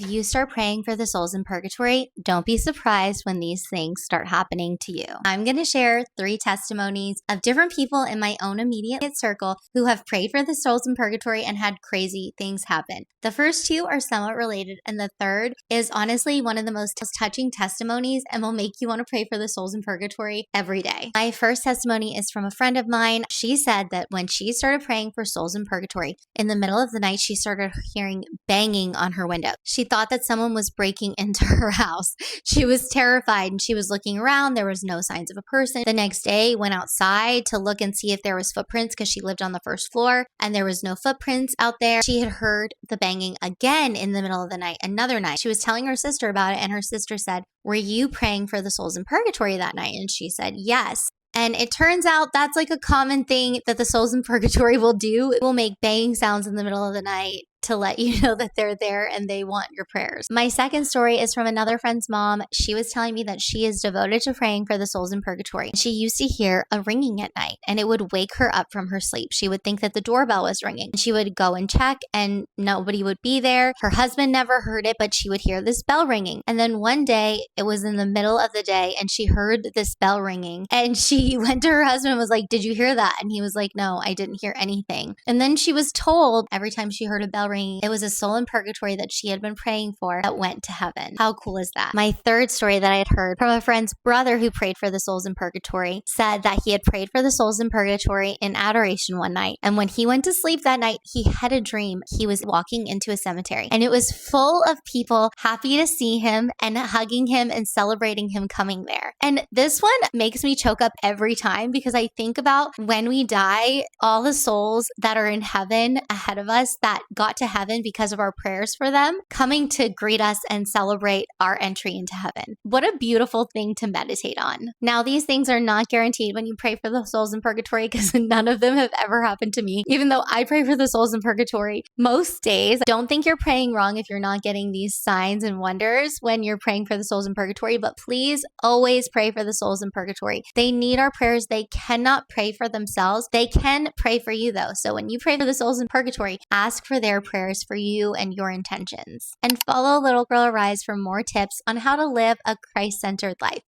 If you start praying for the souls in purgatory, don't be surprised when these things start happening to you. I'm going to share 3 testimonies of different people in my own immediate circle who have prayed for the souls in purgatory and had crazy things happen. The first 2 are somewhat related, and the third is honestly one of the most touching testimonies and will make you want to pray for the souls in purgatory every day. My first testimony is from a friend of mine. She said that when she started praying for souls in purgatory, in the middle of the night, she started hearing banging on her window. She thought that someone was breaking into her house. She was terrified and she was looking around. There was no signs of a person. The next day, went outside to look and see if there was footprints because she lived on the first floor and there was no footprints out there. She had heard the banging again in the middle of the night, another night. She was telling her sister about it and her sister said, "Were you praying for the souls in purgatory that night?" And she said, "Yes." And it turns out that's like a common thing that the souls in purgatory will do. It will make banging sounds in the middle of the night to let you know that they're there and they want your prayers. My second story is from another friend's mom. She was telling me that she is devoted to praying for the souls in purgatory. She used to hear a ringing at night and it would wake her up from her sleep. She would think that the doorbell was ringing. She would go and check and nobody would be there. Her husband never heard it, but she would hear this bell ringing. And then one day, it was in the middle of the day and she heard this bell ringing and she went to her husband and was like, "Did you hear that?" And he was like, "No, I didn't hear anything." And then she was told every time she heard a bell ringing, it was a soul in purgatory that she had been praying for that went to heaven. How cool is that? My third story that I had heard from a friend's brother who prayed for the souls in purgatory said that he had prayed for the souls in purgatory in adoration one night. And when he went to sleep that night, he had a dream. He was walking into a cemetery and it was full of people happy to see him and hugging him and celebrating him coming there. And this one makes me choke up every time because I think about when we die, all the souls that are in heaven ahead of us that got to heaven because of our prayers for them, coming to greet us and celebrate our entry into heaven. What a beautiful thing to meditate on. Now, these things are not guaranteed when you pray for the souls in purgatory because none of them have ever happened to me, even though I pray for the souls in purgatory most days. Don't think you're praying wrong if you're not getting these signs and wonders when you're praying for the souls in purgatory, but please always pray for the souls in purgatory. They need our prayers. They cannot pray for themselves. They can pray for you though. So when you pray for the souls in purgatory, ask for their prayers for you and your intentions. And follow Little Girl Arise for more tips on how to live a Christ-centered life.